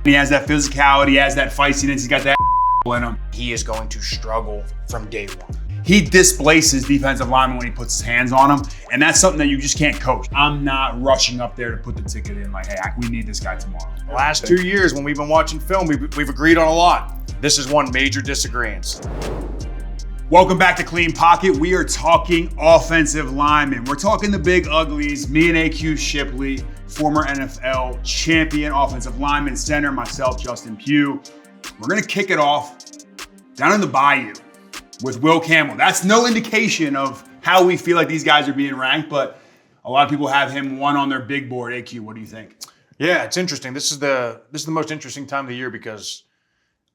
He has that physicality, he has that feistiness, he's got that in him. He is going to struggle from day one. He displaces defensive linemen when he puts his hands on them, and that's something that you just can't coach. I'm not rushing up there to put the ticket in like, hey, we need this guy tomorrow. The last 2 years when we've been watching film, we've agreed on a lot. This is one major disagreement. Welcome back to Clean Pocket. We are talking offensive linemen. We're talking the big uglies, me and AQ Shipley, former NFL champion offensive lineman center, myself, Justin Pugh. We're gonna kick it off down in the bayou with Will Campbell. That's no indication of how we feel like these guys are being ranked, but a lot of people have him one on their big board. AQ, what do you think? Yeah, it's interesting. This is the most interesting time of the year because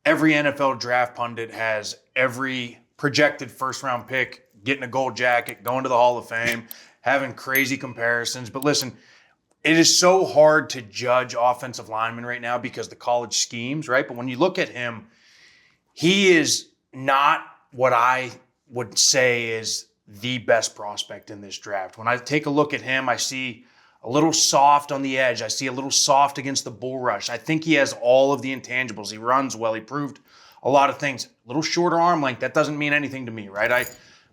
every NFL draft pundit has every projected first-round pick getting a gold jacket, going to the Hall of Fame, having crazy comparisons. But listen, it is so hard to judge offensive linemen right now because the college schemes, right? But when you look at him, he is not what I would say is the best prospect in this draft. When I take a look at him, I see a little soft on the edge. I see a little soft against the bull rush. I think he has all of the intangibles. He runs well. He proved a lot of things. A little shorter arm length, that doesn't mean anything to me, right? I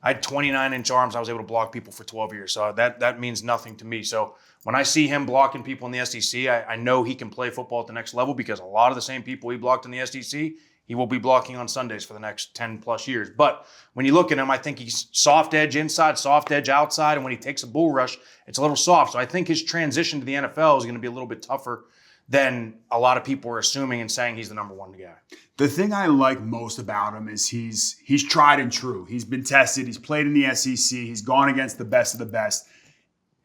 had 29-inch arms. I was able to block people for 12 years. So that means nothing to me. So when I see him blocking people in the SEC, I know he can play football at the next level because a lot of the same people he blocked in the SEC, he will be blocking on Sundays for the next 10 plus years. But when you look at him, I think he's soft edge inside, soft edge outside. And when he takes a bull rush, it's a little soft. So I think his transition to the NFL is going to be a little bit tougher than a lot of people are assuming and saying he's the number one guy. The thing I like most about him is he's tried and true. He's been tested. He's played in the SEC. He's gone against the best of the best.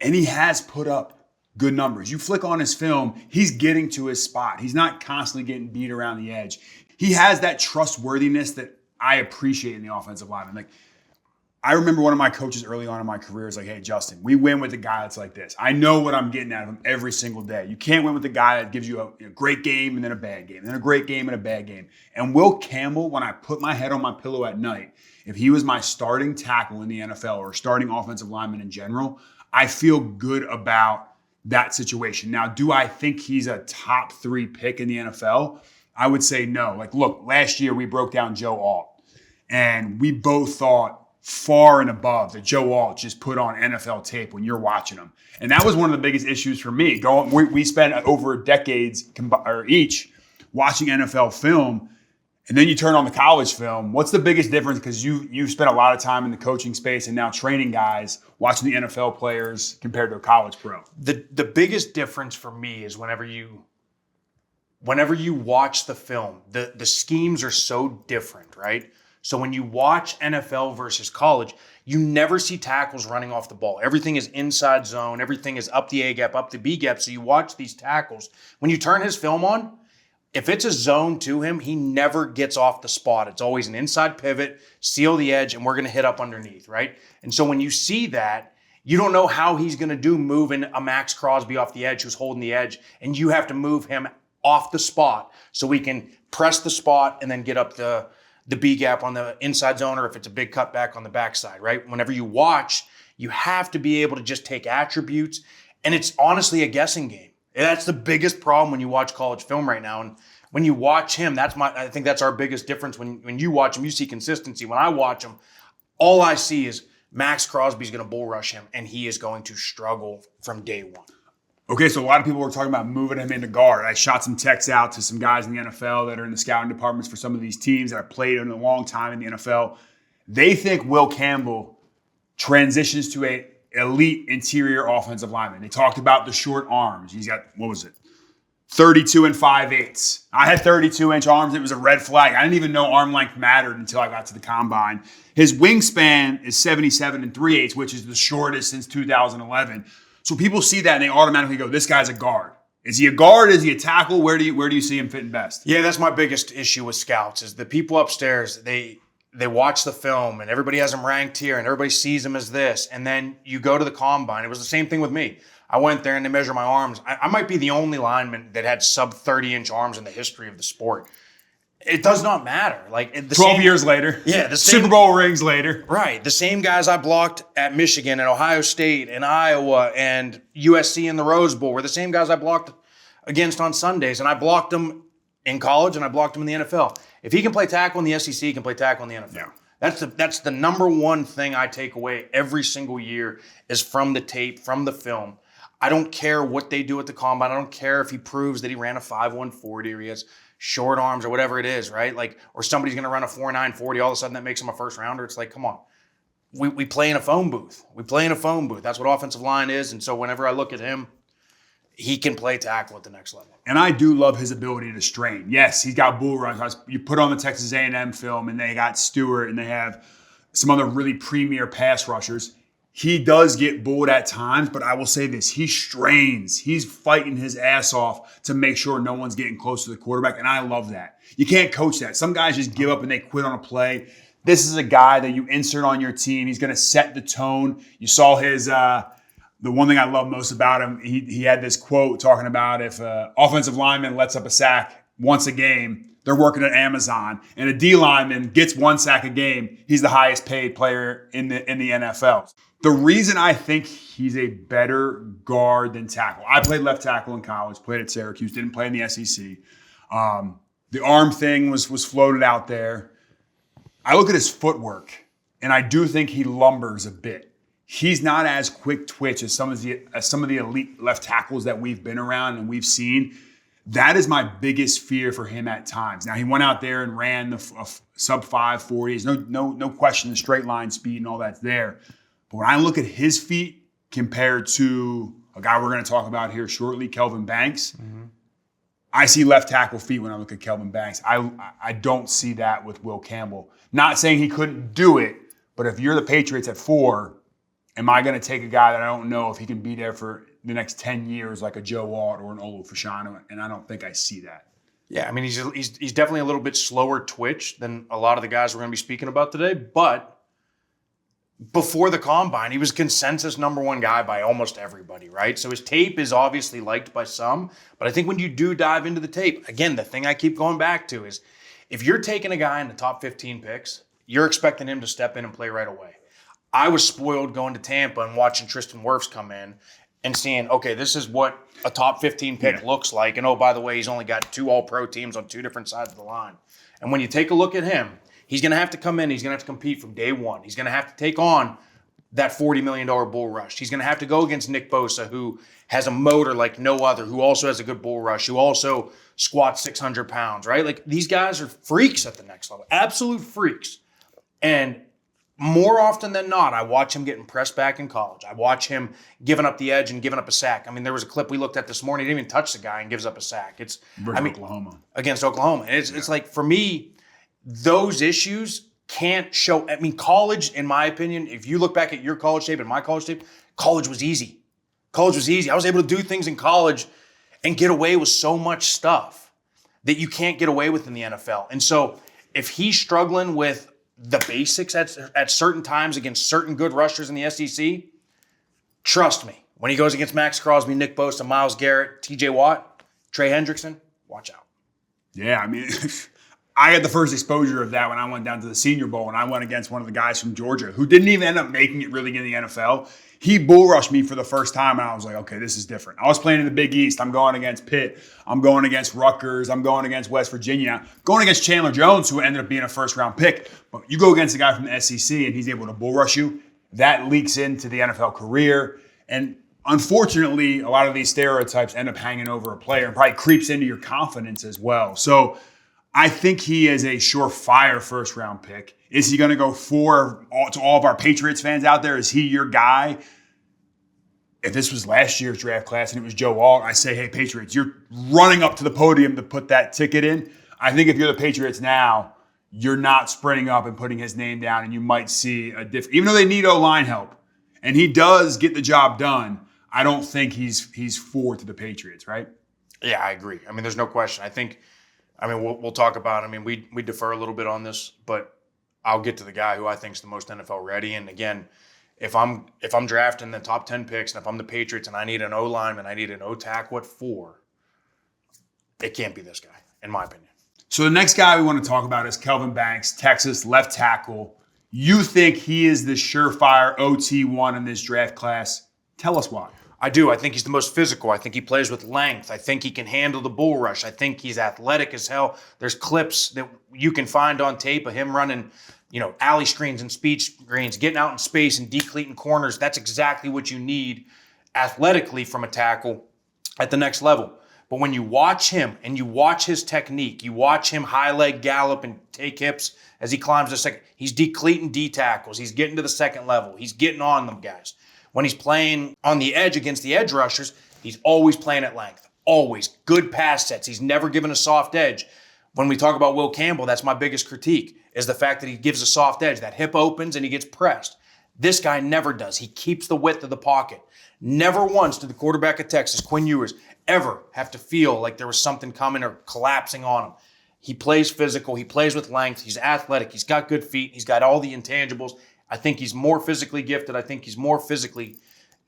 And he has put up good numbers. You flick on his film, he's getting to his spot. He's not constantly getting beat around the edge. He has that trustworthiness that I appreciate in the offensive lineman. Like, I remember one of my coaches early on in my career is like, hey, Justin, we win with a guy that's like this. I know what I'm getting out of him every single day. You can't win with a guy that gives you a great game and then a bad game, and then a great game and a bad game. And Will Campbell, when I put my head on my pillow at night, if he was my starting tackle in the NFL or starting offensive lineman in general, I feel good about that situation. Now, do I think he's a top 3 pick in the NFL? I would say no. Like, look, last year we broke down Joe Alt, and we both thought far and above that Joe Alt just put on NFL tape when you're watching him. And that was one of the biggest issues for me. We spent over decades each watching NFL film, and then you turn on the college film. What's the biggest difference? Because you've spent a lot of time in the coaching space and now training guys, watching the NFL players compared to a college pro. The biggest difference for me is whenever you watch the film, the schemes are so different, right? So when you watch NFL versus college, you never see tackles running off the ball. Everything is inside zone. Everything is up the A gap, up the B gap. So you watch these tackles. When you turn his film on, if it's a zone to him, he never gets off the spot. It's always an inside pivot, seal the edge, and we're going to hit up underneath, right? And so when you see that, you don't know how he's going to do moving a Max Crosby off the edge who's holding the edge, and you have to move him off the spot so we can press the spot and then get up the B gap on the inside zone, or if it's a big cutback on the backside, right? Whenever you watch, you have to be able to just take attributes, and it's honestly a guessing game. And that's the biggest problem when you watch college film right now. And when you watch him, I think that's our biggest difference. When you watch him, you see consistency. When I watch him, all I see is Max Crosby's going to bull rush him, and he is going to struggle from day one. Okay, so a lot of people were talking about moving him into guard. I shot some texts out to some guys in the NFL that are in the scouting departments for some of these teams that have played in a long time in the NFL. They think Will Campbell transitions to a elite interior offensive lineman. They talked about the short arms. He's got, 32 and 5/8. I had 32-inch arms. It was a red flag. I didn't even know arm length mattered until I got to the combine. His wingspan is 77 and 3/8, which is the shortest since 2011. So people see that and they automatically go, this guy's a guard. Is he a guard? Is he a tackle? Where do you see him fitting best? Yeah, that's my biggest issue with scouts is the people upstairs, they watch the film and everybody has him ranked here and everybody sees him as this. And then you go to the combine. It was the same thing with me. I went there and they measure my arms. I might be the only lineman that had sub 30-inch arms in the history of the sport. It does not matter. Like 12 years later. Yeah. The same, Super Bowl rings later. Right. The same guys I blocked at Michigan and Ohio State and Iowa and USC in the Rose Bowl were the same guys I blocked against on Sundays. And I blocked them in college and I blocked him in the NFL. If he can play tackle in the SEC, he can play tackle in the NFL. Yeah. That's the number one thing I take away every single year is from the tape, from the film. I don't care what they do at the combine. I don't care if he proves that he ran a 5.1 40 or he has short arms or whatever it is, right? Like, or somebody's going to run a 4.9 40. All of a sudden that makes him a first rounder. It's like, come on. We play in a phone booth. We play in a phone booth. That's what offensive line is. And so whenever I look at him, he can play tackle at the next level. And I do love his ability to strain. Yes, he's got bull runs. You put on the Texas A&M film, and they got Stewart, and they have some other really premier pass rushers. He does get bulled at times, but I will say this. He strains. He's fighting his ass off to make sure no one's getting close to the quarterback, and I love that. You can't coach that. Some guys just give up and they quit on a play. This is a guy that you insert on your team. He's going to set the tone. You saw his the one thing I love most about him, he had this quote talking about if an offensive lineman lets up a sack once a game, they're working at Amazon, and a D lineman gets 1 sack a game, he's the highest paid player in the NFL. The reason I think he's a better guard than tackle, I played left tackle in college, played at Syracuse, didn't play in the SEC. The arm thing was floated out there. I look at his footwork, and I do think he lumbers a bit. He's not as quick twitch as some of the elite left tackles that we've been around and we've seen. That is my biggest fear for him at times. Now, he went out there and ran the sub 540s. No question, the straight line speed and all that's there. But when I look at his feet compared to a guy we're going to talk about here shortly, Kelvin Banks, I see left tackle feet when I look at Kelvin Banks. I don't see that with Will Campbell. Not saying he couldn't do it, but if you're the Patriots at 4, am I going to take a guy that I don't know if he can be there for the next 10 years like a Joe Alt or an Olu Fashanu? And I don't think I see that. Yeah, I mean, he's definitely a little bit slower twitch than a lot of the guys we're going to be speaking about today. But before the combine, he was consensus number 1 guy by almost everybody, right? So his tape is obviously liked by some. But I think when you do dive into the tape, again, the thing I keep going back to is if you're taking a guy in the top 15 picks, you're expecting him to step in and play right away. I was spoiled going to Tampa and watching Tristan Wirfs come in and seeing, okay, this is what a top 15 pick looks like. And, oh, by the way, he's only got 2 all-pro teams on 2 different sides of the line. And when you take a look at him, he's going to have to come in. He's going to have to compete from day one. He's going to have to take on that $40 million bull rush. He's going to have to go against Nick Bosa, who has a motor like no other, who also has a good bull rush, who also squats 600 pounds, right? Like, these guys are freaks at the next level, absolute freaks. And more often than not, I watch him getting pressed back in college. I watch him giving up the edge and giving up a sack. I mean, there was a clip we looked at this morning. He didn't even touch the guy and gives up a sack. Oklahoma. Against Oklahoma. And it's like, for me, those issues can't show. I mean, college, in my opinion, if you look back at your college tape and my college tape, college was easy. College was easy. I was able to do things in college and get away with so much stuff that you can't get away with in the NFL. And so if he's struggling with the basics at certain times against certain good rushers in the SEC, trust me, when he goes against Max Crosby, Nick Bosa, Myles Garrett, TJ Watt, Trey Hendrickson, watch out. Yeah, I mean, I had the first exposure of that when I went down to the Senior Bowl and I went against one of the guys from Georgia who didn't even end up making it really in the NFL. He bull rushed me for the first time, and I was like, okay, this is different. I was playing in the Big East. I'm going against Pitt. I'm going against Rutgers. I'm going against West Virginia. Going against Chandler Jones, who ended up being a first-round pick. But you go against a guy from the SEC, and he's able to bull rush you. That leaks into the NFL career. And unfortunately, a lot of these stereotypes end up hanging over a player and probably creeps into your confidence as well. So I think he is a surefire first-round pick. Is he going to go to all of our Patriots fans out there? Is he your guy? If this was last year's draft class and it was Joe Alt, I say, hey, Patriots, you're running up to the podium to put that ticket in. I think if you're the Patriots now, you're not sprinting up and putting his name down, and you might see a different, even though they need O-line help, and he does get the job done, I don't think he's forward to the Patriots, right? Yeah, I agree. I mean, there's no question. We'll talk about, we defer a little bit on this, but I'll get to the guy who I think is the most NFL ready. And again, if I'm drafting the top 10 picks, and if I'm the Patriots and I need an O-lineman, I need an O-tackle at 4, it can't be this guy, in my opinion. So the next guy we want to talk about is Kelvin Banks, Texas left tackle. You think he is the surefire OT1 in this draft class. Tell us why. I do. I think he's the most physical. I think he plays with length. I think he can handle the bull rush. I think he's athletic as hell. There's clips that you can find on tape of him running, alley screens and speed screens, getting out in space and decleating corners. That's exactly what you need athletically from a tackle at the next level. But when you watch him and you watch his technique, you watch him high leg gallop and take hips as he climbs the second, he's decleating D tackles. He's getting to the second level. He's getting on them guys. When he's playing on the edge against the edge rushers, he's always playing at length. Always. Good pass sets. He's never given a soft edge. When we talk about Will Campbell, that's my biggest critique, is the fact that he gives a soft edge. That hip opens and he gets pressed. This guy never does. He keeps the width of the pocket. Never once did the quarterback of Texas, Quinn Ewers, ever have to feel like there was something coming or collapsing on him. He plays physical. He plays with length. He's athletic. He's got good feet. He's got all the intangibles. I think he's more physically gifted. I think he's more physically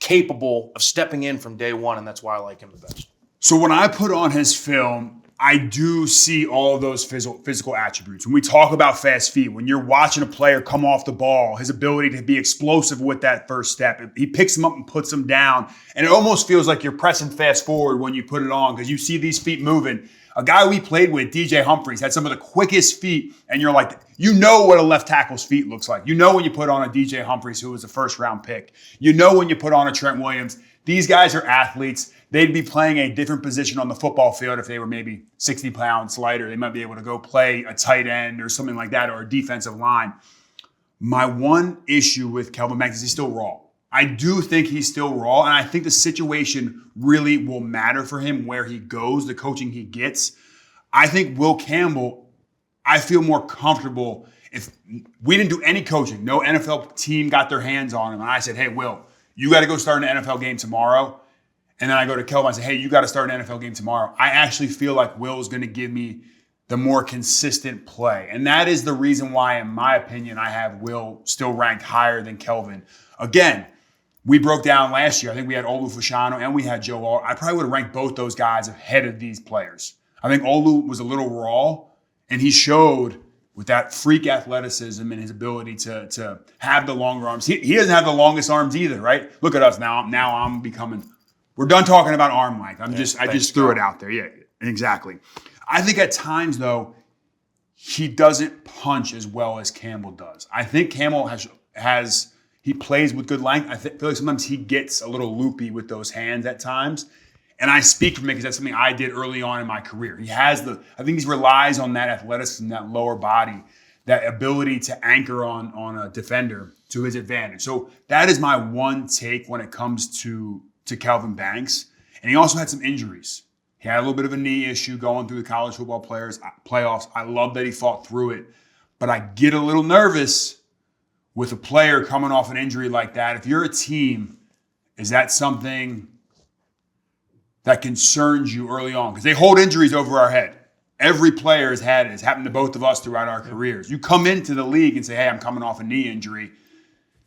capable of stepping in from day one, and that's why I like him the best. So when I put on his film, I do see all of those physical attributes. When we talk about fast feet, when you're watching a player come off the ball, his ability to be explosive with that first step, he picks him up and puts him down, and it almost feels like you're pressing fast forward when you put it on because you see these feet moving. A guy we played with, DJ Humphries, had some of the quickest feet, and you're like, you know what a left tackle's feet looks like. You know when you put on a DJ Humphries, who was a first-round pick. You know when you put on a Trent Williams. These guys are athletes. They'd be playing a different position on the football field if they were maybe 60 pounds lighter. They might be able to go play a tight end or something like that, or a defensive line. My one issue with Kelvin Banks is he's still raw. I do think he's still raw, and I think the situation really will matter for him where he goes, the coaching he gets. I think Will Campbell, I feel more comfortable if we didn't do any coaching, no NFL team got their hands on him, and I said, hey, Will, you got to go start an NFL game tomorrow. And then I go to Kelvin and say, hey, you got to start an NFL game tomorrow. I actually feel like Will is going to give me the more consistent play. And that is the reason why, in my opinion, I have Will still ranked higher than Kelvin. Again, we broke down last year. I think we had Olu Fashanu and we had Joe Wall. I probably would have ranked both those guys ahead of these players. I think Olu was a little raw, and he showed with that freak athleticism and his ability to have the longer arms. He doesn't have the longest arms either, right? Look at us now. Now I'm becoming. We're done talking about arm length. I just threw it out there. Yeah, exactly. I think at times though, he doesn't punch as well as Campbell does. I think Campbell has. He plays with good length. I feel like sometimes he gets a little loopy with those hands at times. And I speak from it because that's something I did early on in my career. I think he relies on that athleticism, that lower body, that ability to anchor on a defender to his advantage. So that is my one take when it comes to Kelvin Banks. And he also had some injuries. He had a little bit of a knee issue going through the college football playoffs. I love that he fought through it. But I get a little nervous with a player coming off an injury like that. If you're a team, is that something that concerns you early on? Because they hold injuries over our head. Every player has had it. It's happened to both of us throughout our careers. You come into the league and say, hey, I'm coming off a knee injury.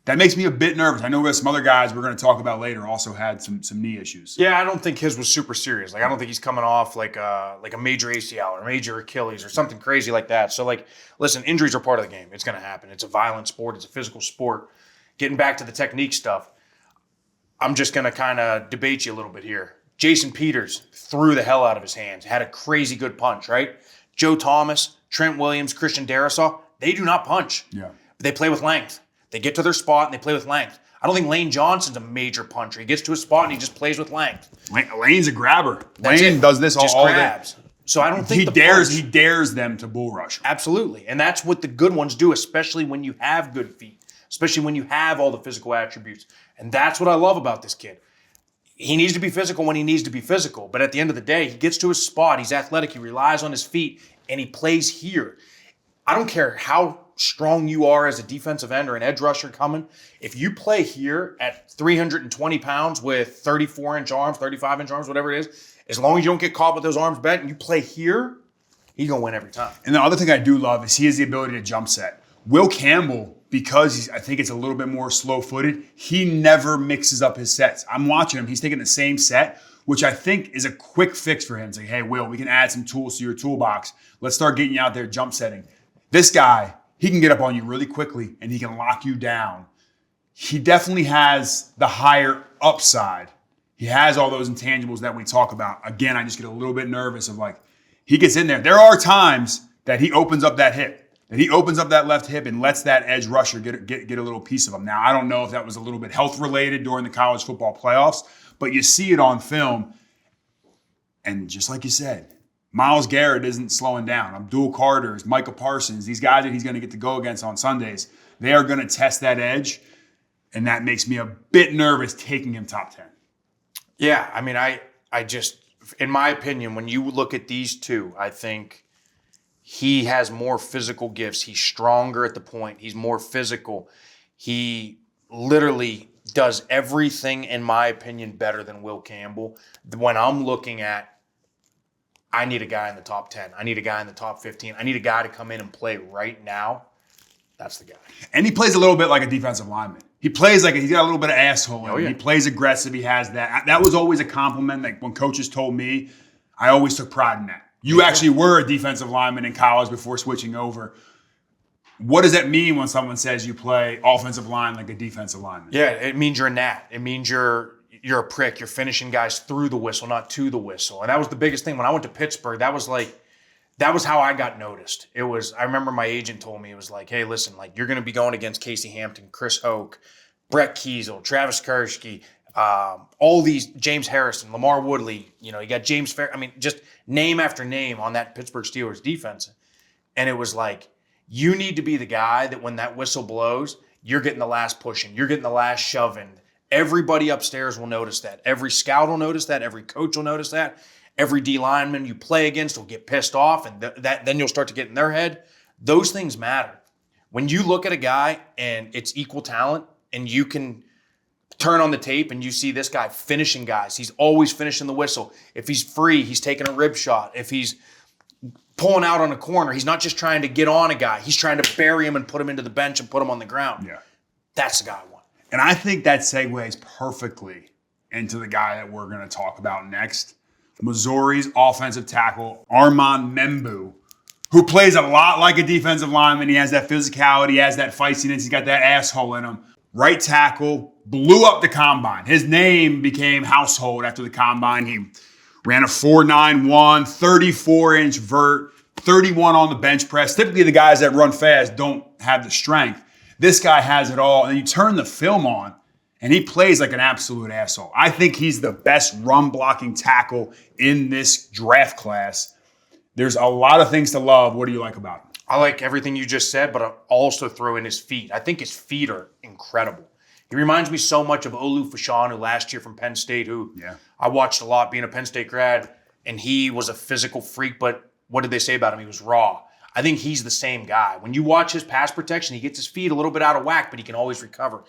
That makes me a bit nervous. I know there's some other guys we're going to talk about later also had some knee issues. Yeah, I don't think his was super serious. I don't think he's coming off like a major ACL or major Achilles or something crazy like that. So, listen, injuries are part of the game. It's going to happen. It's a violent sport. It's a physical sport. Getting back to the technique stuff, I'm just going to kind of debate you a little bit here. Jason Peters threw the hell out of his hands, had a crazy good punch, right? Joe Thomas, Trent Williams, Christian Darrisaw, they do not punch. Yeah. They play with length. They get to their spot and they play with length. I don't think Lane Johnson's a major puncher. He gets to his spot and he just plays with length. Lane's a grabber. That's Lane it. does this just all grabs. day. So I don't think he dares them to bull rush. Absolutely. And that's what the good ones do, especially when you have good feet, especially when you have all the physical attributes. And that's what I love about this kid. He needs to be physical when he needs to be physical. But at the end of the day, he gets to his spot. He's athletic. He relies on his feet. And he plays here. I don't care how strong you are as a defensive end or an edge rusher coming. If you play here at 320 pounds with 34-inch arms, 35-inch arms, whatever it is, as long as you don't get caught with those arms bent and you play here, he's going to win every time. And the other thing I do love is he has the ability to jump set. Will Campbell, because I think it's a little bit more slow-footed, he never mixes up his sets. I'm watching him. He's taking the same set, which I think is a quick fix for him. It's like, hey, Will, we can add some tools to your toolbox. Let's start getting you out there jump setting. This guy, he can get up on you really quickly, and he can lock you down. He definitely has the higher upside. He has all those intangibles that we talk about. Again, I just get a little bit nervous of like, he gets in there. There are times that he opens up that hip, that he opens up that left hip and lets that edge rusher get a little piece of him. Now, I don't know if that was a little bit health related during the college football playoffs, but you see it on film. And just like you said, Myles Garrett isn't slowing down. Abdul Carter's, Micah Parsons, these guys that he's going to get to go against on Sundays, they are going to test that edge. And that makes me a bit nervous taking him top 10. Yeah, I mean, I just, in my opinion, when you look at these two, I think he has more physical gifts. He's stronger at the point. He's more physical. He literally does everything, in my opinion, better than Will Campbell. When I'm looking at, I need a guy in the top 10. I need a guy in the top 15. I need a guy to come in and play right now. That's the guy. And he plays a little bit like a defensive lineman. He plays like he's got a little bit of asshole in him. Yeah. He plays aggressive. He has that. That was always a compliment. Like when coaches told me, I always took pride in that. You actually were a defensive lineman in college before switching over. What does that mean when someone says you play offensive line like a defensive lineman? Yeah, it means you're a gnat. It means you're a prick. You're finishing guys through the whistle, not to the whistle. And that was the biggest thing. When I went to Pittsburgh, that was how I got noticed. I remember my agent told me, it was like, hey, listen, like you're going to be going against Casey Hampton, Chris Hoke, Brett Kiesel, Travis Kershke, all these, James Harrison, Lamar Woodley, you got James Fair. I mean, just name after name on that Pittsburgh Steelers defense. And it was like, you need to be the guy that when that whistle blows, you're getting the last pushing, you're getting the last shoving. Everybody upstairs will notice that. Every scout will notice that. Every coach will notice that. Every D lineman you play against will get pissed off, and then you'll start to get in their head. Those things matter. When you look at a guy and it's equal talent, and you can turn on the tape and you see this guy finishing guys. He's always finishing the whistle. If he's free, he's taking a rib shot. If he's pulling out on a corner, he's not just trying to get on a guy. He's trying to bury him and put him into the bench and put him on the ground. Yeah. That's the guy I want. And I think that segues perfectly into the guy that we're going to talk about next. Missouri's offensive tackle, Armand Membou, who plays a lot like a defensive lineman. He has that physicality, he has that feistiness, he's got that asshole in him. Right tackle, blew up the combine. His name became household after the combine. He ran a 4.91, 34-inch vert, 31 on the bench press. Typically, the guys that run fast don't have the strength. This guy has it all. And you turn the film on, and he plays like an absolute asshole. I think he's the best run-blocking tackle in this draft class. There's a lot of things to love. What do you like about him? I like everything you just said, but I'll also throw in his feet. I think his feet are incredible. He reminds me so much of Olu Fashanu last year from Penn State, who I watched a lot being a Penn State grad, and he was a physical freak, but what did they say about him? He was raw. I think he's the same guy. When you watch his pass protection, he gets his feet a little bit out of whack, but he can always recover.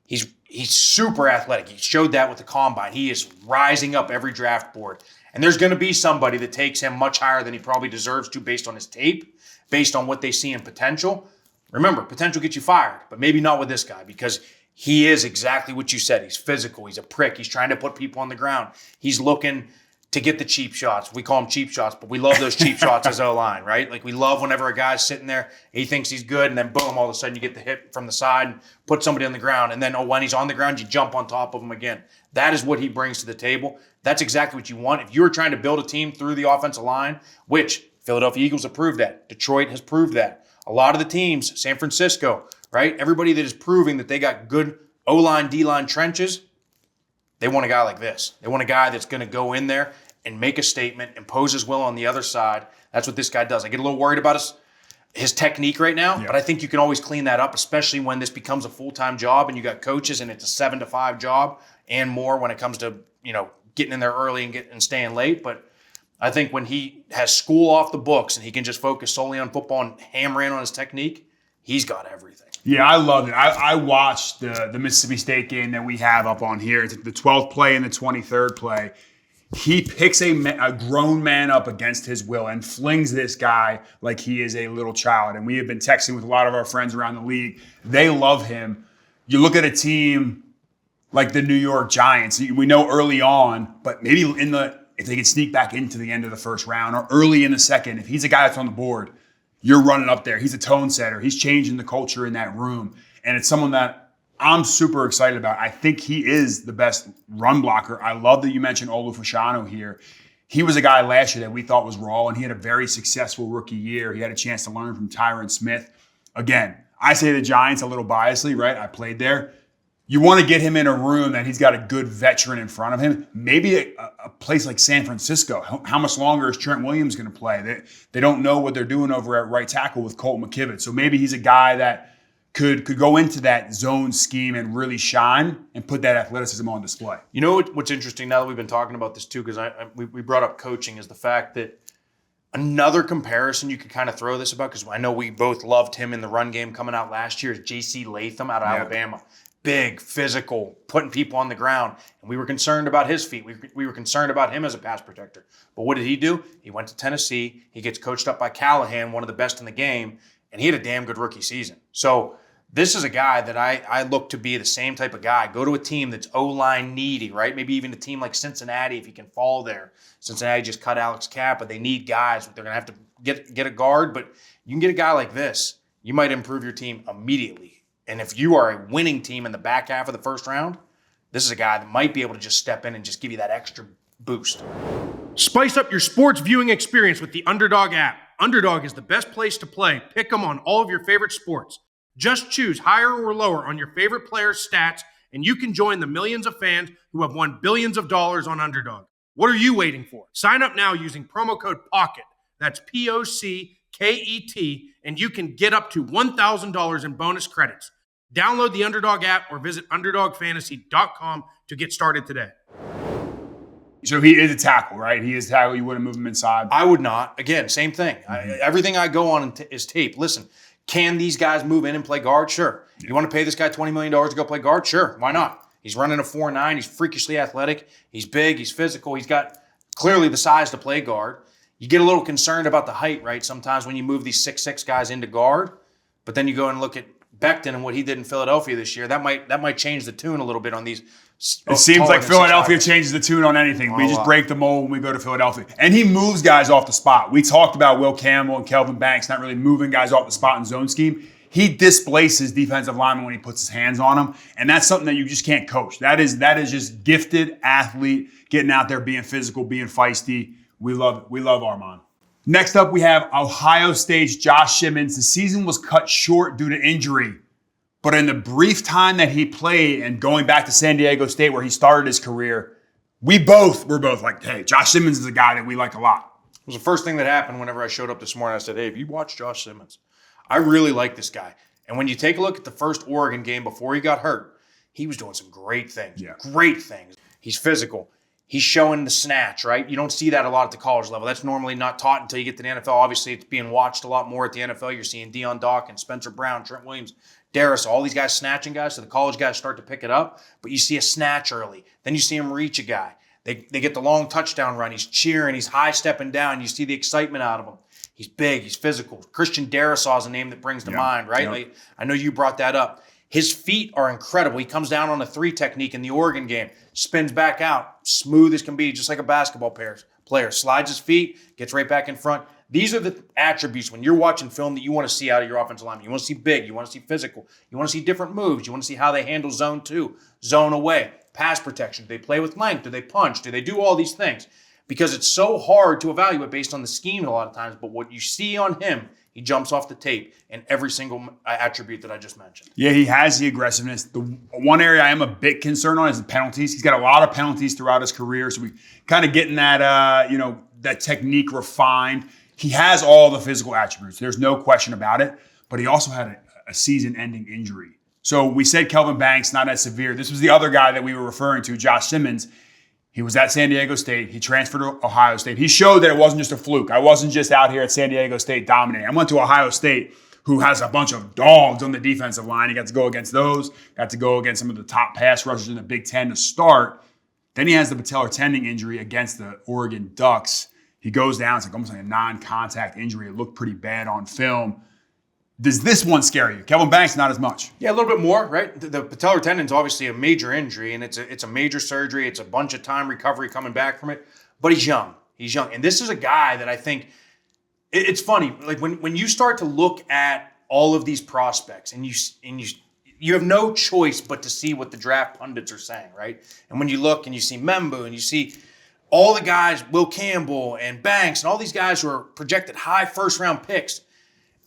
He's super athletic. He showed that with the combine. He is rising up every draft board. And there's going to be somebody that takes him much higher than he probably deserves to based on his tape, based on what they see in potential. Remember, potential gets you fired, but maybe not with this guy because he is exactly what you said. He's physical. He's a prick. He's trying to put people on the ground. He's looking to get the cheap shots. We call them cheap shots, but we love those cheap shots as O-line, right? Like we love whenever a guy's sitting there, he thinks he's good, and then boom, all of a sudden you get the hit from the side and put somebody on the ground. And then, when he's on the ground, you jump on top of him again. That is what he brings to the table. That's exactly what you want. If you're trying to build a team through the offensive line, which Philadelphia Eagles have proved that. Detroit has proved that. A lot of the teams, San Francisco, right? Everybody that is proving that they got good O-line, D-line trenches, they want a guy like this. They want a guy that's going to go in there and make a statement, impose his will on the other side. That's what this guy does. I get a little worried about his technique right now, but I think you can always clean that up, especially when this becomes a full-time job and you got coaches and it's a 7 to 5 job and more when it comes to, getting in there early and staying late. But I think when he has school off the books and he can just focus solely on football and hammer in on his technique, he's got everything. Yeah, I loved it. I watched the Mississippi State game that we have up on here. It's the 12th play and the 23rd play. He picks a grown man up against his will and flings this guy like he is a little child. And we have been texting with a lot of our friends around the league. They love him. You look at a team like the New York Giants. We know early on, but maybe if they can sneak back into the end of the first round or early in the second, if he's a guy that's on the board, you're running up there. He's a tone setter. He's changing the culture in that room. And it's someone that I'm super excited about. I think he is the best run blocker. I love that you mentioned Olu Fashanu here. He was a guy last year that we thought was raw, and he had a very successful rookie year. He had a chance to learn from Tyron Smith. Again, I say the Giants a little biasly, right? I played there. You want to get him in a room that he's got a good veteran in front of him. Maybe a place like San Francisco. How much longer is Trent Williams going to play? They don't know what they're doing over at right tackle with Colt McCoy. So maybe he's a guy that could go into that zone scheme and really shine and put that athleticism on display. You know what's interesting now that we've been talking about this too, because we brought up coaching, is the fact that another comparison you could kind of throw this about, because I know we both loved him in the run game coming out last year, is J.C. Latham out of Alabama. Big, physical, putting people on the ground. And we were concerned about his feet. We were concerned about him as a pass protector. But what did he do? He went to Tennessee. He gets coached up by Callahan, one of the best in the game, and he had a damn good rookie season. So this is a guy that I look to be the same type of guy. Go to a team that's O-line needy, right? Maybe even a team like Cincinnati, if he can fall there. Cincinnati just cut Alex Kappa. They need guys. They're going to have to get a guard, but you can get a guy like this. You might improve your team immediately. And if you are a winning team in the back half of the first round, this is a guy that might be able to just step in and just give you that extra boost. Spice up your sports viewing experience with the Underdog app. Underdog is the best place to play. Pick 'em on all of your favorite sports. Just choose higher or lower on your favorite players' stats, and you can join the millions of fans who have won billions of dollars on Underdog. What are you waiting for? Sign up now using promo code POCKET. That's POCKET, and you can get up to $1,000 in bonus credits. Download the Underdog app or visit UnderdogFantasy.com to get started today. So he is a tackle, right? He is a tackle. You wouldn't move him inside. I would not. Again, same thing. Everything I go on is tape. Listen, can these guys move in and play guard? Sure. You want to pay this guy $20 million to go play guard? Sure. Why not? He's running a 4.9. He's freakishly athletic. He's big. He's physical. He's got clearly the size to play guard. You get a little concerned about the height, right? Sometimes when you move these 6'6" guys into guard, but then you go and look at Becton and what he did in Philadelphia this year, that might change the tune a little bit on these. It seems like Philadelphia changes the tune on anything. We just break the mold when we go to Philadelphia. And he moves guys off the spot. We talked about Will Campbell and Kelvin Banks not really moving guys off the spot in zone scheme. He displaces defensive linemen when he puts his hands on them. And that's something that you just can't coach. That is just gifted athlete getting out there, being physical, being feisty. We love it. We love Armand. Next up, we have Ohio State's Josh Simmons. The season was cut short due to injury. But in the brief time that he played and going back to San Diego State where he started his career, were both like, hey, Josh Simmons is a guy that we like a lot. It was the first thing that happened whenever I showed up this morning. I said, hey, have you watched Josh Simmons? I really like this guy. And when you take a look at the first Oregon game before he got hurt, he was doing some great things. Yeah. Great things. He's physical. He's showing the snatch, right? You don't see that a lot at the college level. That's normally not taught until you get to the NFL. Obviously, it's being watched a lot more at the NFL. You're seeing Deion Dawkins, Spencer Brown, Trent Williams, Darius, all these guys snatching guys, so the college guys start to pick it up. But you see a snatch early. Then you see him reach a guy. They get the long touchdown run. He's cheering. He's high-stepping down. You see the excitement out of him. He's big. He's physical. Christian Darrisaw is a name that brings to mind, right? Like, I know you brought that up. His feet are incredible. He comes down on a 3 technique in the Oregon game, spins back out, smooth as can be, just like a basketball player. Slides his feet, gets right back in front. These are the attributes when you're watching film that you want to see out of your offensive lineman. You want to see big. You want to see physical. You want to see different moves. You want to see how they handle zone 2, zone away, pass protection. Do they play with length? Do they punch? Do they do all these things? Because it's so hard to evaluate based on the scheme a lot of times. But what you see on him, he jumps off the tape in every single attribute that I just mentioned. Yeah, he has the aggressiveness. The one area I am a bit concerned on is the penalties. He's got a lot of penalties throughout his career, so we kind of getting that that technique refined. He has all the physical attributes. There's no question about it. But he also had a season-ending injury. So we said Kelvin Banks, not as severe. This was the other guy that we were referring to, Josh Simmons. He was at San Diego State. He transferred to Ohio State. He showed that it wasn't just a fluke. I wasn't just out here at San Diego State dominating. I went to Ohio State, who has a bunch of dogs on the defensive line. He got to go against those, got to go against some of the top pass rushers in the Big Ten to start. Then he has the patellar tendon injury against the Oregon Ducks. He goes down. It's like almost like a non-contact injury. It looked pretty bad on film. Does this one scare you? Kelvin Banks, not as much. Yeah, a little bit more, right? The patellar tendon is obviously a major injury, and it's a major surgery. It's a bunch of time recovery coming back from it. But he's young. He's young. And this is a guy that I think it's funny. Like when you start to look at all of these prospects and you you have no choice but to see what the draft pundits are saying, right? And when you look and you see Membou and you see all the guys, Will Campbell and Banks and all these guys who are projected high first-round picks,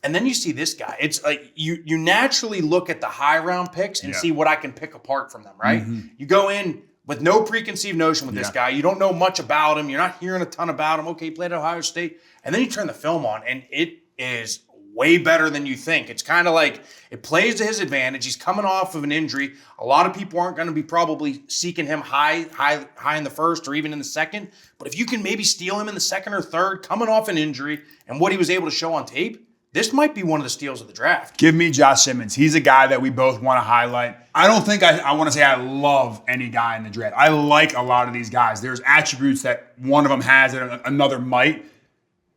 and then you see this guy, it's like you naturally look at the high-round picks and see what I can pick apart from them, right? Mm-hmm. You go in with no preconceived notion with this guy. You don't know much about him. You're not hearing a ton about him. Okay, he played at Ohio State. And then you turn the film on, and it is way better than you think. It's kind of like it plays to his advantage. He's coming off of an injury. A lot of people aren't going to be probably seeking him high in the first or even in the second. But if you can maybe steal him in the second or third, coming off an injury, and what he was able to show on tape, this might be one of the steals of the draft. Give me Josh Simmons. He's a guy that we both want to highlight. I don't think I want to say I love any guy in the draft. I like a lot of these guys. There's attributes that one of them has that another might.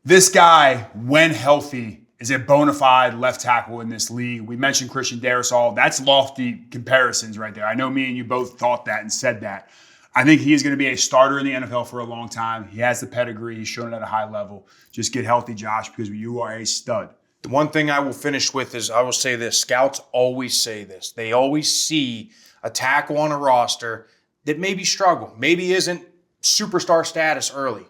This guy, when healthy, is a bona fide left tackle in this league. We mentioned Christian Darrisaw. That's lofty comparisons right there. I know me and you both thought that and said that. I think he is going to be a starter in the NFL for a long time. He has the pedigree. He's shown it at a high level. Just get healthy, Josh, because you are a stud. The one thing I will finish with is I will say this. Scouts always say this. They always see a tackle on a roster that maybe struggle, maybe isn't superstar status early.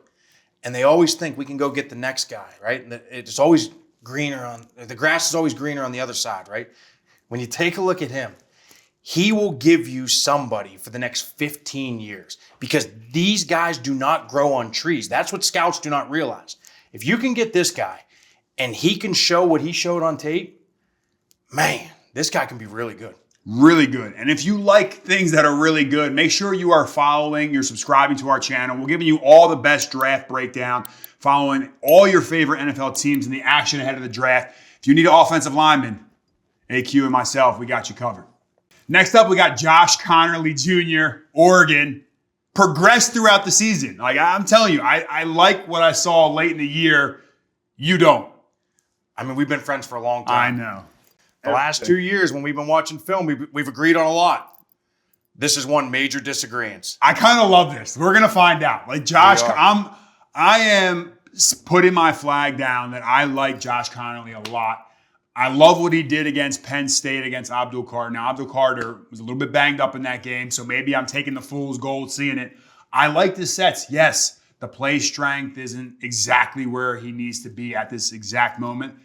And they always think we can go get the next guy, right? And it's always the grass is always greener on the other side, right? When you take a look at him, he will give you somebody for the next 15 years because these guys do not grow on trees. That's what scouts do not realize. If you can get this guy, and he can show what he showed on tape, man, this guy can be really good. Really good. And if you like things that are really good, make sure you are following, you're subscribing to our channel. We're giving you all the best draft breakdown, following all your favorite NFL teams in the action ahead of the draft. If you need an offensive lineman, AQ and myself, we got you covered. Next up, we got Josh Conerly Jr., Oregon. Progressed throughout the season. Like I'm telling you, I like what I saw late in the year. You don't. I mean, we've been friends for a long time. I know. The last 2 years when we've been watching film, we've agreed on a lot. This is one major disagreement. I kind of love this. We're going to find out. Like Josh, I am putting my flag down that I like Josh Conerly a lot. I love what he did against Penn State, against Abdul Carter. Now, Abdul Carter was a little bit banged up in that game, so maybe I'm taking the fool's gold seeing it. I like the sets. Yes, the play strength isn't exactly where he needs to be at this exact moment.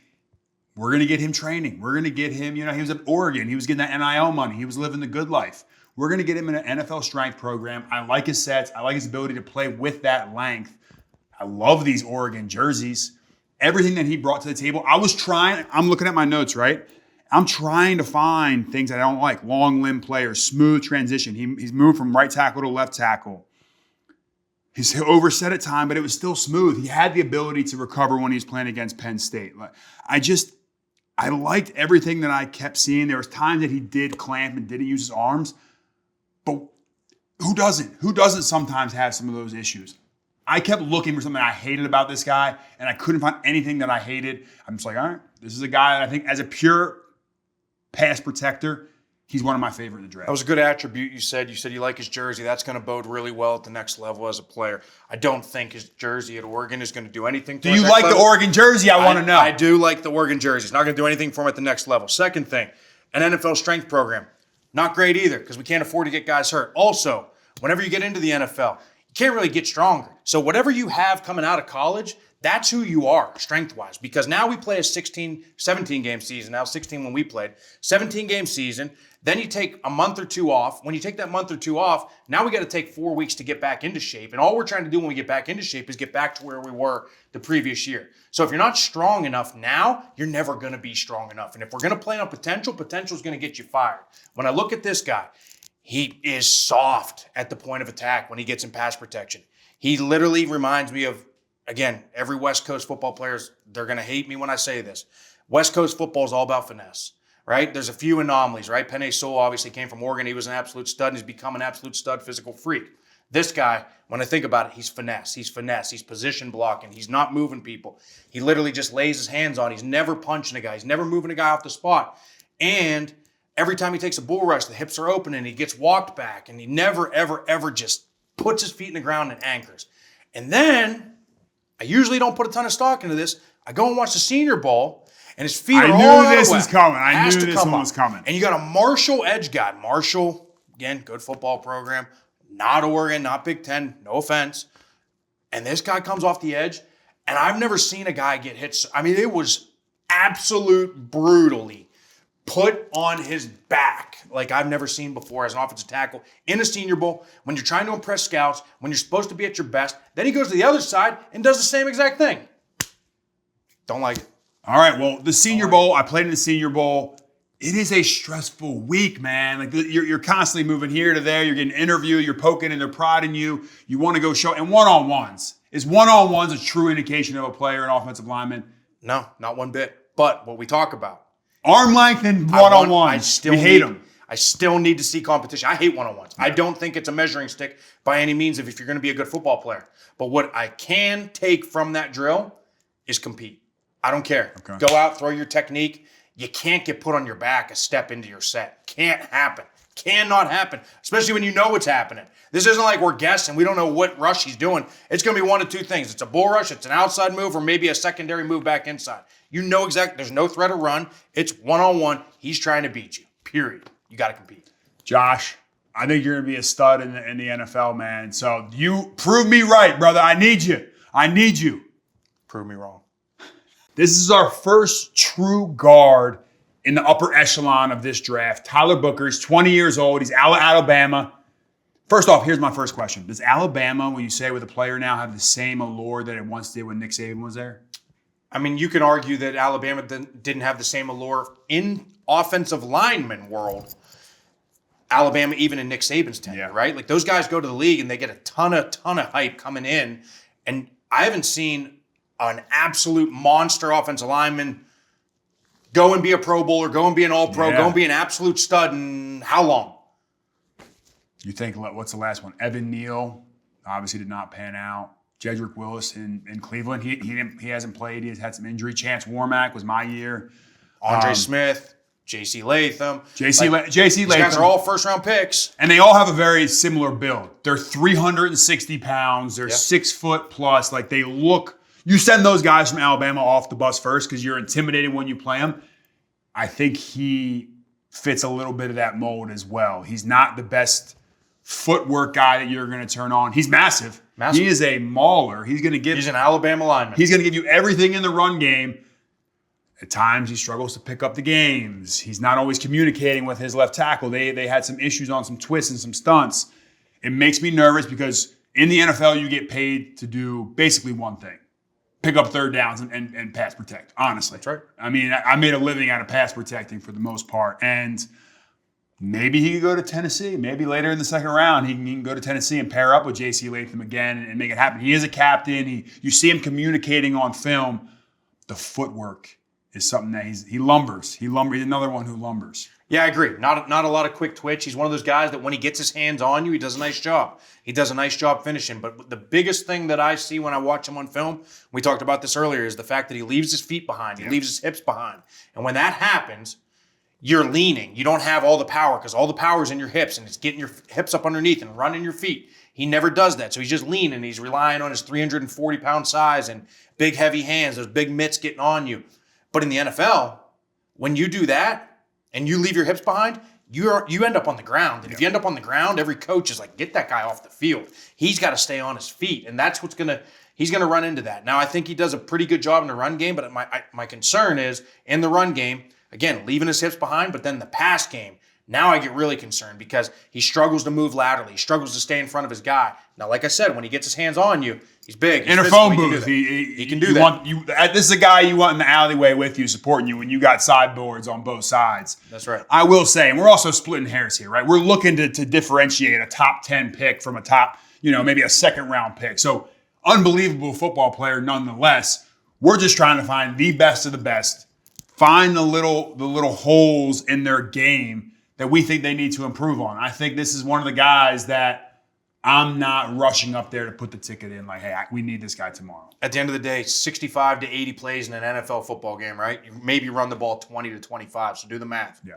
We're going to get him training. We're going to get him, he was at Oregon. He was getting that NIL money. He was living the good life. We're going to get him in an NFL strength program. I like his sets. I like his ability to play with that length. I love these Oregon jerseys. Everything that he brought to the table. I'm looking at my notes, right? I'm trying to find things that I don't like. Long limb players, smooth transition. He's moved from right tackle to left tackle. He's overset at time, but it was still smooth. He had the ability to recover when he was playing against Penn State. I liked everything that I kept seeing. There was times that he did clamp and didn't use his arms, but who doesn't? Who doesn't sometimes have some of those issues? I kept looking for something I hated about this guy, and I couldn't find anything that I hated. I'm just like, all right, this is a guy that I think as a pure pass protector, he's one of my favorite in the draft. That was a good attribute you said. You said you like his jersey. That's going to bode really well at the next level as a player. I don't think his jersey at Oregon is going to do anything. Do you like the Oregon jersey? I want to know. I do like the Oregon jersey. It's not going to do anything for him at the next level. Second thing, an NFL strength program. Not great either because we can't afford to get guys hurt. Also, whenever you get into the NFL, you can't really get stronger. So whatever you have coming out of college, that's who you are strength-wise. Because now we play a 17-game season. Now 16 when we played. 17-game season. Then you take a month or two off. When you take that month or two off, now we got to take 4 weeks to get back into shape. And all we're trying to do when we get back into shape is get back to where we were the previous year. So if you're not strong enough now, you're never going to be strong enough. And if we're going to play on potential is going to get you fired. When I look at this guy, he is soft at the point of attack when he gets in pass protection. He literally reminds me of, again, every West Coast football player, they're going to hate me when I say this. West Coast football is all about finesse, right? There's a few anomalies, right? Penei Sewell obviously came from Oregon. He was an absolute stud, and he's become an absolute stud physical freak. This guy, when I think about it, he's finesse. He's position blocking. He's not moving people. He literally just lays his hands on. He's never punching a guy. He's never moving a guy off the spot. And every time he takes a bull rush, the hips are open and he gets walked back, and he never, ever, ever just puts his feet in the ground and anchors. And then I usually don't put a ton of stock into this. I go and watch the Senior Bowl, and his feet are all I knew out this of was whack. coming. I Has knew to this come one up. was coming. And you got a Marshall edge guy. Marshall, again, good football program. Not Oregon, not Big Ten. No offense. And this guy comes off the edge, and I've never seen a guy get hit. I mean, it was absolute brutally put on his back like I've never seen before as an offensive tackle in a Senior Bowl when you're trying to impress scouts, when you're supposed to be at your best. Then he goes to the other side and does the same exact thing. Don't like it. All right, well, the Senior Bowl, I played in the Senior Bowl. It is a stressful week, man. Like you're constantly moving here to there. You're getting interviewed. You're poking and they're prodding you. You want to go show. And one-on-ones. Is one-on-ones a true indication of a player, an offensive lineman? No, not one bit. But what we talk about. Arm length and one-on-ones. We hate them. I still need to see competition. I hate one-on-ones. Yeah. I don't think it's a measuring stick by any means if you're going to be a good football player. But what I can take from that drill is compete. I don't care. Okay. Go out, throw your technique. You can't get put on your back a step into your set. Can't happen. Cannot happen, especially when you know what's happening. This isn't like we're guessing. We don't know what rush he's doing. It's going to be one of two things. It's a bull rush, it's an outside move, or maybe a secondary move back inside. You know exactly. There's no threat of run. It's one-on-one. He's trying to beat you, period. You got to compete. Josh, I think you're going to be a stud in the NFL, man. So you prove me right, brother. I need you. I need you. Prove me wrong. This is our first true guard in the upper echelon of this draft. Tyler Booker's 20 years old. He's out of Alabama. First off, here's my first question. Does Alabama, when you say with a player now, have the same allure that it once did when Nick Saban was there? I mean, you can argue that Alabama didn't have the same allure in offensive lineman world. Alabama, even in Nick Saban's tenure, right? Like those guys go to the league and they get a ton of hype coming in. And I haven't seen an absolute monster offensive lineman go and be a Pro Bowler, go and be an All-Pro, go and be an absolute stud in how long? You think, what's the last one? Evan Neal obviously did not pan out. Jedrick Willis in Cleveland, he hasn't played. He's had some injury. Chance Warmack was my year. Andre Smith, J.C. Latham. J.C. Latham. These guys are all first-round picks. And they all have a very similar build. They're 360 pounds. They're 6 foot plus. Like they look. You send those guys from Alabama off the bus first because you're intimidated when you play them. I think he fits a little bit of that mold as well. He's not the best footwork guy that you're going to turn on. He's massive. He is a mauler. He's an Alabama lineman. He's going to give you everything in the run game. At times, he struggles to pick up the games. He's not always communicating with his left tackle. They had some issues on some twists and some stunts. It makes me nervous because in the NFL, you get paid to do basically one thing. Pick up third downs and pass protect, honestly. That's right. I mean, I made a living out of pass protecting for the most part. And maybe he could go to Tennessee. Maybe later in the second round, he can go to Tennessee and pair up with J.C. Latham again and make it happen. He is a captain. You see him communicating on film. The footwork is something that he lumbers. He's another one who lumbers. Yeah, I agree. Not a lot of quick twitch. He's one of those guys that when he gets his hands on you, he does a nice job. He does a nice job finishing. But the biggest thing that I see when I watch him on film, we talked about this earlier, is the fact that he leaves his feet behind. He leaves his hips behind. And when that happens, you're leaning. You don't have all the power because all the power is in your hips and it's getting your hips up underneath and running your feet. He never does that. So he's just leaning. He's relying on his 340-pound size and big, heavy hands, those big mitts getting on you. But in the NFL, when you do that and you leave your hips behind, you end up on the ground. And if you end up on the ground, every coach is like, get that guy off the field. He's got to stay on his feet. And that's he's going to run into that. Now, I think he does a pretty good job in the run game, but my concern is in the run game, again, leaving his hips behind, but then the pass game, now I get really concerned because he struggles to move laterally. He struggles to stay in front of his guy. Now, like I said, when he gets his hands on you, he's big. He's in a physical, phone booth. He can do that. This is a guy you want in the alleyway with you, supporting you when you got sideboards on both sides. That's right. I will say, and we're also splitting hairs here, right? We're looking to differentiate a top 10 pick from a top, maybe a second round pick. So unbelievable football player nonetheless. We're just trying to find the best of the best, find the little holes in their game that we think they need to improve on. I think this is one of the guys that I'm not rushing up there to put the ticket in like, hey, we need this guy tomorrow. At the end of the day, 65 to 80 plays in an NFL football game, right? You maybe run the ball 20 to 25, so do the math. Yeah.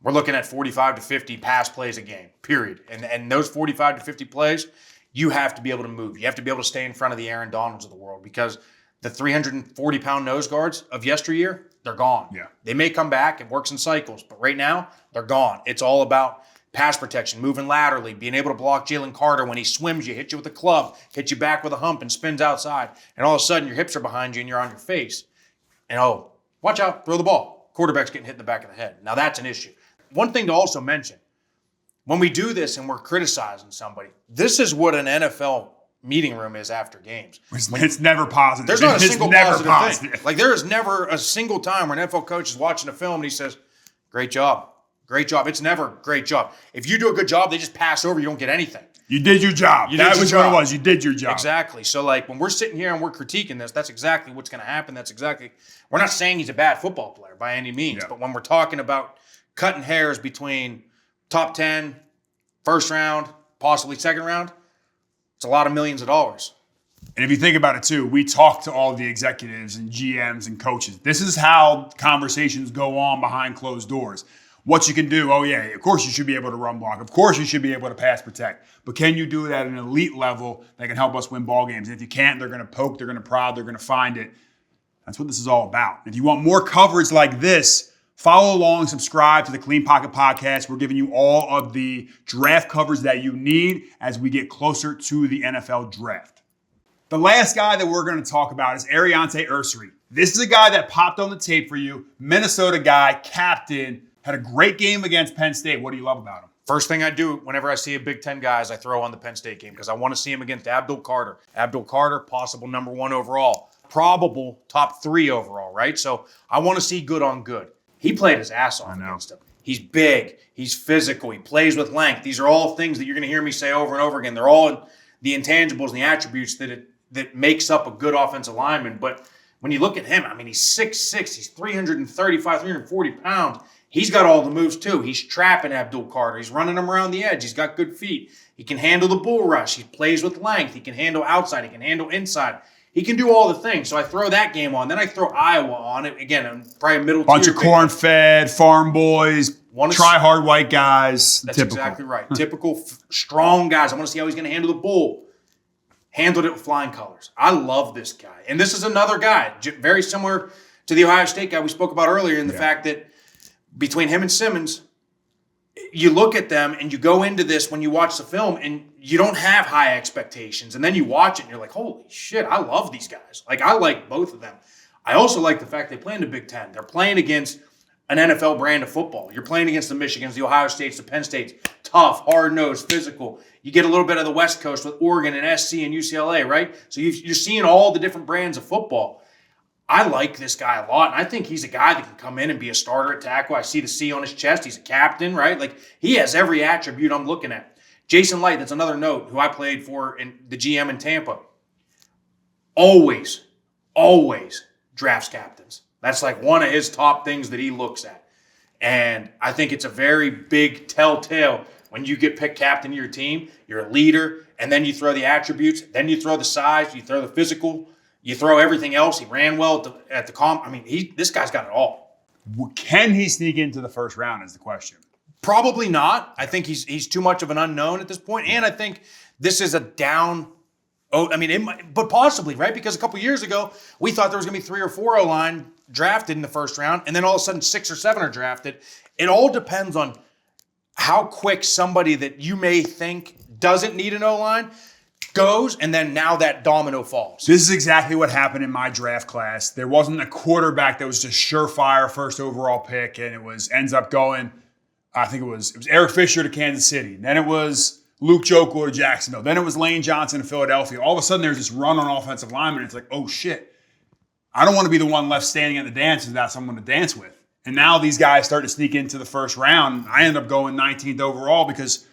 We're looking at 45 to 50 pass plays a game, period. And those 45 to 50 plays, you have to be able to move. You have to be able to stay in front of the Aaron Donalds of the world because the 340-pound nose guards of yesteryear, they're gone. Yeah. They may come back. It works in cycles. But right now, they're gone. It's all about pass protection, moving laterally, being able to block Jalen Carter when he swims you, hit you with a club, hit you back with a hump and spins outside. And all of a sudden, your hips are behind you and you're on your face. And watch out, throw the ball. Quarterback's getting hit in the back of the head. Now, that's an issue. One thing to also mention, when we do this and we're criticizing somebody, this is what an NFL meeting room is after games. It's never positive. There's not a It's single never positive thing. Like, there is never a single time where an NFL coach is watching a film and he says, great job. Great job. It's never great job. If you do a good job, they just pass over. You don't get anything. You did your job. That was what it was. You did your job. Exactly. So, like, when we're sitting here and we're critiquing this, that's exactly what's going to happen. We're not saying he's a bad football player by any means. Yeah. But when we're talking about cutting hairs between top 10, first round, possibly second round, it's a lot of millions of dollars. And if you think about it too, we talk to all the executives and GMs and coaches. This is how conversations go on behind closed doors. What you can do, of course you should be able to run block. Of course you should be able to pass protect. But can you do it at an elite level that can help us win ball games? And if you can't, they're going to poke, they're going to prod, they're going to find it. That's what this is all about. If you want more coverage like this, follow along, subscribe to the Clean Pocket Podcast. We're giving you all of the draft coverage that you need as we get closer to the NFL draft. The last guy that we're going to talk about is Aireontae Ersery. This is a guy that popped on the tape for you. Minnesota guy, captain, had a great game against Penn State. What do you love about him? First thing I do whenever I see a Big Ten guy is I throw on the Penn State game because I want to see him against Abdul Carter. Abdul Carter, possible number 1 overall. Probable top 3 overall, right? So I want to see good on good. He played his ass off against him. He's big. He's physical. He plays with length. These are all things that you're going to hear me say over and over again. They're all the intangibles and the attributes that makes up a good offensive lineman. But when you look at him, I mean, he's 6'6". He's 335, 340 pounds. He's got all the moves, too. He's trapping Abdul Carter. He's running him around the edge. He's got good feet. He can handle the bull rush. He plays with length. He can handle outside. He can handle inside. He can do all the things. So I throw that game on. Then I throw Iowa on it. Again, probably a middle tier. Bunch of corn-fed, farm boys, try-hard white guys. That's typical. Exactly right. Typical strong guys. I want to see how he's going to handle the bull. Handled it with flying colors. I love this guy. And this is another guy, very similar to the Ohio State guy we spoke about earlier in the fact that between him and Simmons, you look at them and you go into this when you watch the film and you don't have high expectations. And then you watch it and you're like, holy shit, I love these guys. Like, I like both of them. I also like the fact they play in the Big Ten. They're playing against an NFL brand of football. You're playing against the Michigans, the Ohio States, the Penn States. Tough, hard-nosed, physical. You get a little bit of the West Coast with Oregon and SC and UCLA, right? So you're seeing all the different brands of football. I like this guy a lot, and I think he's a guy that can come in and be a starter at tackle. I see the C on his chest. He's a captain, right? Like, he has every attribute I'm looking at. Jason Light, that's another note, who I played for in the GM in Tampa. Always drafts captains. That's like one of his top things that he looks at. And I think it's a very big telltale when you get picked captain of your team. You're a leader, and then you throw the attributes, then you throw the size, you throw the physical, you throw everything else. He ran well at the comp. I mean, this guy's got it all. Can he sneak into the first round is the question. Probably not. I think he's too much of an unknown at this point. And I think this is a down. But possibly, right? Because a couple years ago, we thought there was going to be 3 or 4 O-line drafted in the first round. And then all of a sudden, 6 or 7 are drafted. It all depends on how quick somebody that you may think doesn't need an O-line goes, and then now that domino falls. This is exactly what happened in my draft class. There wasn't a quarterback that was just surefire first overall pick, and ends up going, I think it was Eric Fisher to Kansas City. Then it was Luke Jokel to Jacksonville. Then it was Lane Johnson to Philadelphia. All of a sudden, there's this run on offensive linemen. It's like, oh shit, I don't want to be the one left standing at the dance without someone to dance with. And now these guys start to sneak into the first round. I end up going 19th overall because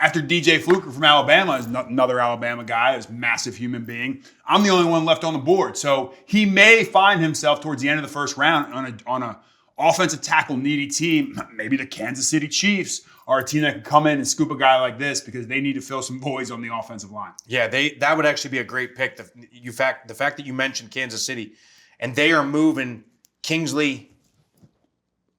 after DJ Fluker from Alabama is another Alabama guy, is a massive human being, I'm the only one left on the board. So he may find himself towards the end of the first round on a offensive tackle needy team. Maybe the Kansas City Chiefs are a team that can come in and scoop a guy like this because they need to fill some voids on the offensive line. Yeah, that would actually be a great pick. The fact that you mentioned Kansas City, and they are moving Kingsley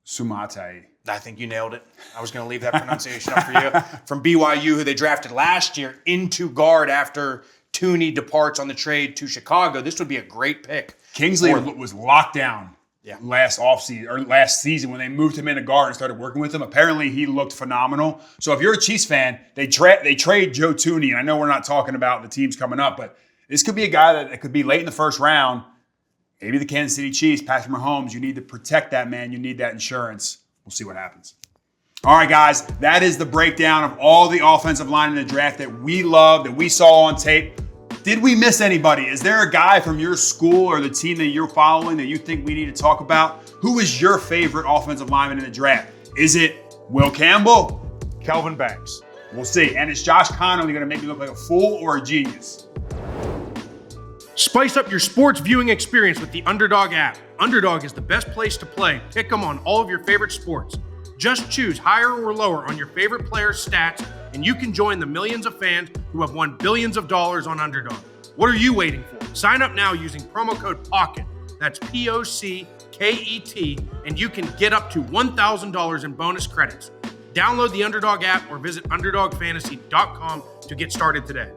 Sumate. I think you nailed it. I was going to leave that pronunciation up for you. From BYU, who they drafted last year, into guard after Tooney departs on the trade to Chicago, this would be a great pick. Kingsley was locked down last season when they moved him into guard and started working with him. Apparently, he looked phenomenal. So if you're a Chiefs fan, they trade Joe Tooney, and I know we're not talking about the teams coming up, but this could be a guy that could be late in the first round. Maybe the Kansas City Chiefs, Patrick Mahomes, you need to protect that man. You need that insurance. We'll see what happens. All right, guys, that is the breakdown of all the offensive line in the draft that we love, that we saw on tape. Did we miss anybody? Is there a guy from your school or the team that you're following that you think we need to talk about? Who is your favorite offensive lineman in the draft? Is it Will Campbell? Kelvin Banks. We'll see. And is Josh Conerly going to make me look like a fool or a genius? Spice up your sports viewing experience with the Underdog app. Underdog is the best place to play. Pick 'em on all of your favorite sports. Just choose higher or lower on your favorite players' stats, and you can join the millions of fans who have won billions of dollars on Underdog. What are you waiting for? Sign up now using promo code POCKET. That's POCKET, and you can get up to $1,000 in bonus credits. Download the Underdog app or visit UnderdogFantasy.com to get started today.